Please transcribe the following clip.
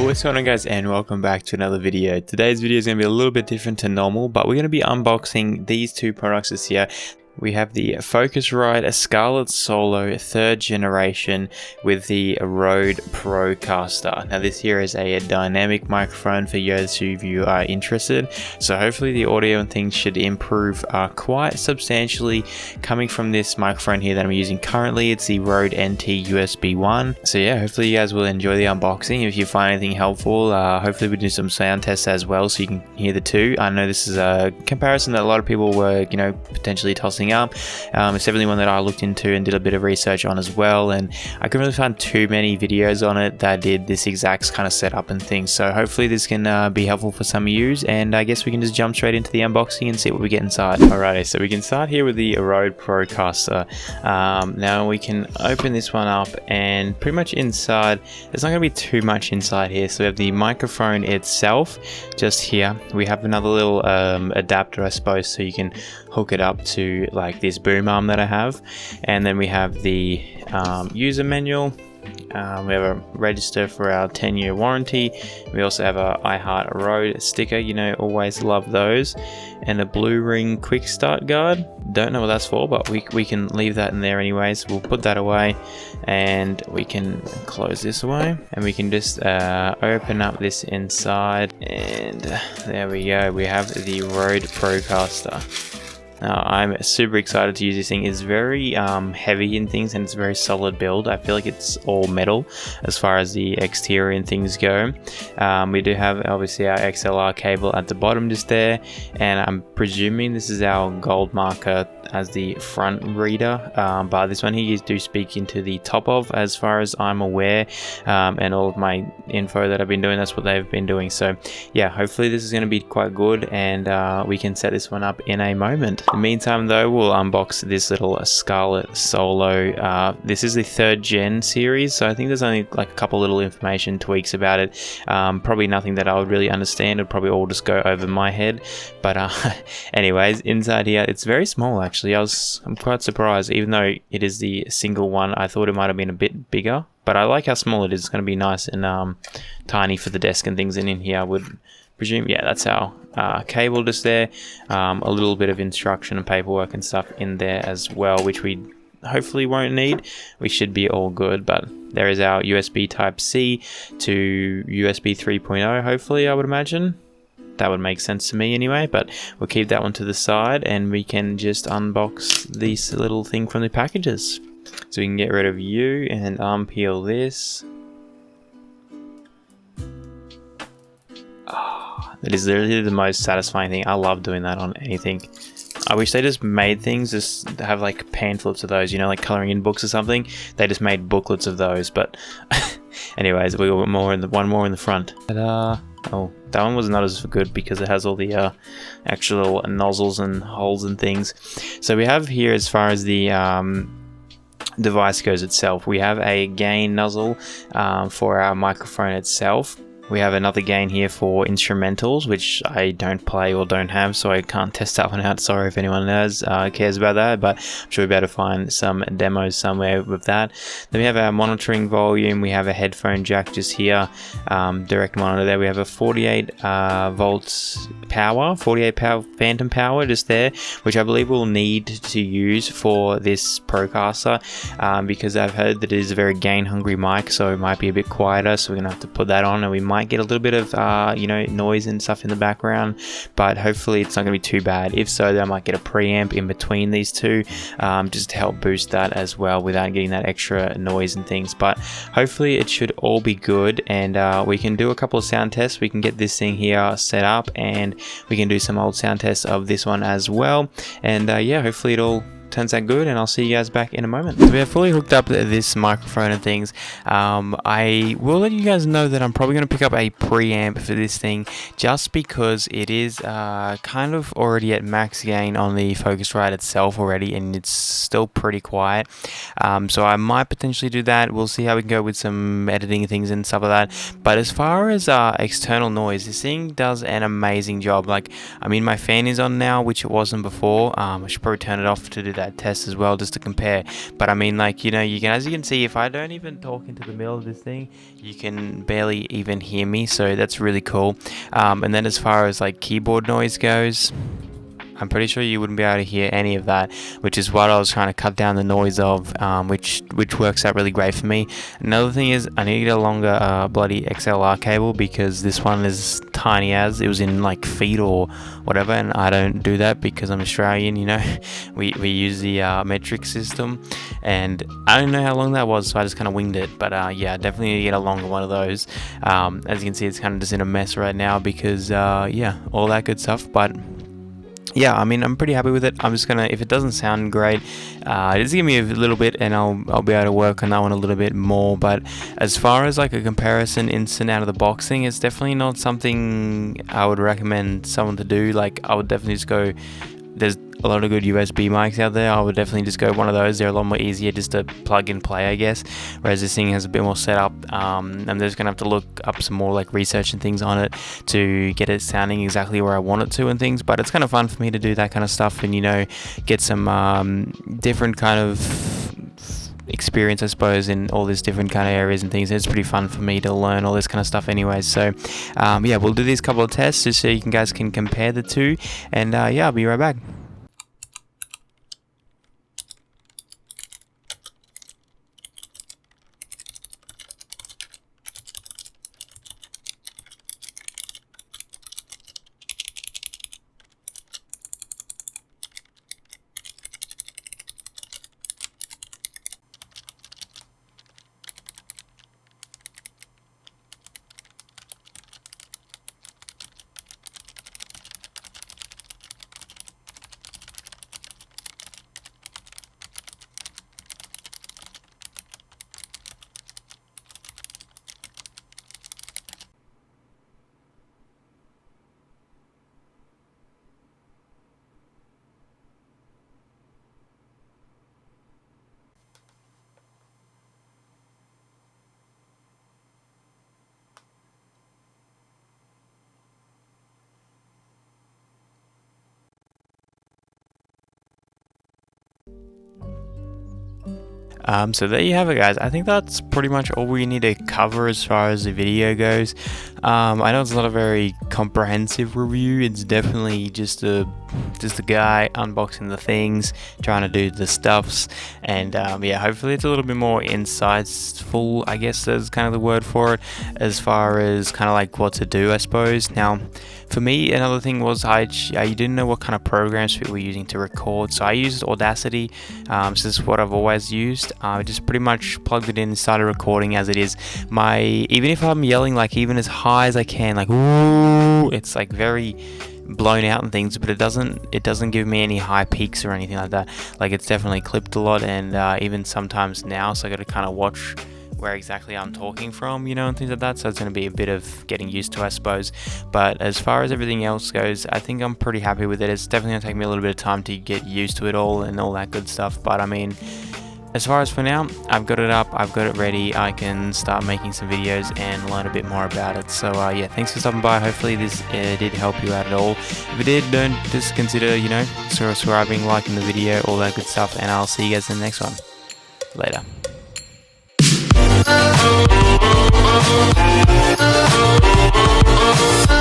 What's going on, guys, and welcome back to another video. Today's video is going to be a little bit different to normal, but we're going to be unboxing these two products this year. We have the Focusrite Scarlett Solo 3rd generation with the Rode Procaster. Now this here is a dynamic microphone for those of you are interested. So hopefully the audio and things should improve quite substantially coming from this microphone here that I'm using currently. It's the Rode NT USB 1. So yeah, hopefully you guys will enjoy the unboxing. If you find anything helpful, hopefully we do some sound tests as well so you can hear the two. I know this is a comparison that a lot of people were, potentially tossing up. It's definitely one that I looked into and did a bit of research on as well, and I couldn't really find too many videos on it that did this exact kind of setup and things. So hopefully this can be helpful for some of you, and I guess we can just jump straight into the unboxing and see what we get inside. Alrighty, so we can start here with the Rode Procaster. Now we can open this one up, and pretty much inside, there's not going to be too much inside here. So we have the microphone itself just here. We have another little adapter, I suppose, so you can hook it up to like this boom arm that I have, and then we have the user manual. We have a register for our 10-year warranty. We also have a I Heart Rode sticker, always love those, and a blue ring quick start guard. Don't know what that's for, but we can leave that in there anyways. We'll put that away, and we can close this away, and we can just open up this inside, and there we go. We have the Rode Procaster. Now, I'm super excited to use this thing. It's very heavy in things, and it's a very solid build. I feel like it's all metal as far as the exterior and things go. We do have obviously our XLR cable at the bottom just there, and I'm presuming this is our gold marker as the front reader, but this one here you do speak into the top of, as far as I'm aware, and all of my info that I've been doing, that's what they've been doing. So yeah, hopefully this is going to be quite good, and we can set this one up in a moment. In the meantime though, we'll unbox this little Scarlett Solo. This is the 3rd gen series, so I think there's only like a couple little information tweaks about it. Probably nothing that I would really understand. It'd probably all just go over my head, but anyways, inside here it's very small actually. I'm quite surprised, even though it is the single one. I thought it might have been a bit bigger, but I like how small it is. It's going to be nice and tiny for the desk and things, and in here I would presume, yeah, that's our cable just there. A little bit of instruction and paperwork and stuff in there as well, which we hopefully won't need. We should be all good, but there is our USB Type-C to USB 3.0, hopefully, I would imagine. That would make sense to me anyway, but we'll keep that one to the side, and we can just unbox this little thing from the packages. So we can get rid of you and unpeel this. That is literally the most satisfying thing. I love doing that on anything. I wish they just made things just have like pamphlets of those, like coloring in books or something. They just made booklets of those, but anyways, we got one more in the front. Oh, that one was not as good because it has all the actual nozzles and holes and things. So we have here, as far as the device goes itself, we have a gain nozzle for our microphone itself. We have another gain here for instrumentals, which I don't play or don't have, so I can't test that one out. Sorry if anyone cares about that, but I'm sure we'll be able to find some demos somewhere with that. Then we have our monitoring volume. We have a headphone jack just here, direct monitor there. We have a 48 volts power, 48 power phantom power just there, which I believe we'll need to use for this Procaster, because I've heard that it is a very gain hungry mic, so it might be a bit quieter, so we're gonna have to put that on, and we might get a little bit of noise and stuff in the background, but hopefully it's not going to be too bad. If so, then I might get a preamp in between these two, just to help boost that as well without getting that extra noise and things. But hopefully it should all be good, and we can do a couple of sound tests. We can get this thing here set up, and we can do some old sound tests of this one as well, and yeah, hopefully it all turns out good, and I'll see you guys back in a moment. So we have fully hooked up this microphone and things. I will let you guys know that I'm probably going to pick up a preamp for this thing, just because it is kind of already at max gain on the Focusrite itself already, and it's still pretty quiet. So I might potentially do that. We'll see how we can go with some editing things and stuff like that. But as far as external noise, this thing does an amazing job. Like, I mean, my fan is on now, which it wasn't before. I should probably turn it off to do that test as well, just to compare. But I mean, like, you know, as you can see, if I don't even talk into the middle of this thing, you can barely even hear me, so that's really cool. And then as far as like keyboard noise goes, I'm pretty sure you wouldn't be able to hear any of that, which is what I was trying to cut down the noise of, which works out really great for me. Another thing is I need to get a longer bloody XLR cable, because this one is tiny as. It was in like feet or whatever, and I don't do that because I'm Australian, you know. we use the metric system, and I don't know how long that was, so I just kind of winged it. But yeah, definitely need to get a longer one of those. As you can see, it's kind of just in a mess right now because yeah, all that good stuff. But yeah, I mean, I'm pretty happy with it. I'm just gonna, if it doesn't sound great, just give me a little bit and I'll be able to work on that one a little bit more. But as far as like a comparison instant out of the box thing, it's definitely not something I would recommend someone to do. Like, I would definitely just go, there's a lot of good USB mics out there. I would definitely just go one of those. They're a lot more easier just to plug and play, I guess, whereas this thing has a bit more setup. I'm just gonna have to look up some more like research and things on it to get it sounding exactly where I want it to and things. But it's kind of fun for me to do that kind of stuff and, you know, get some different kind of experience, I suppose, in all these different kind of areas and things. It's pretty fun for me to learn all this kind of stuff anyways. So yeah, we'll do these couple of tests just so you guys can compare the two, and yeah, I'll be right back. So there you have it, guys. I think that's pretty much all we need to cover as far as the video goes. I know it's not a very comprehensive review. It's definitely just a guy unboxing the things, trying to do the stuffs, and yeah, hopefully it's a little bit more insightful, I guess is kind of the word for it, as far as kind of like what to do, I suppose. Now, for me, another thing was I didn't know what kind of programs people were using to record, so I used Audacity. So this is what I've always used. I just pretty much plugged it in and started recording as it is. Even if I'm yelling like even as high as I can, like ooh, it's like very blown out and things, but it doesn't give me any high peaks or anything like that. Like, it's definitely clipped a lot, and even sometimes now, so I got to kind of watch where exactly I'm talking from, you know, and things like that. So it's going to be a bit of getting used to, I suppose. But as far as everything else goes, I think I'm pretty happy with it. It's definitely going to take me a little bit of time to get used to it all and all that good stuff. But I mean, as far as for now, I've got it up, I've got it ready. I can start making some videos and learn a bit more about it. So yeah, thanks for stopping by. Hopefully this did help you out at all. If it did, don't just consider, you know, subscribing, liking the video, all that good stuff. And I'll see you guys in the next one. Later. Oh,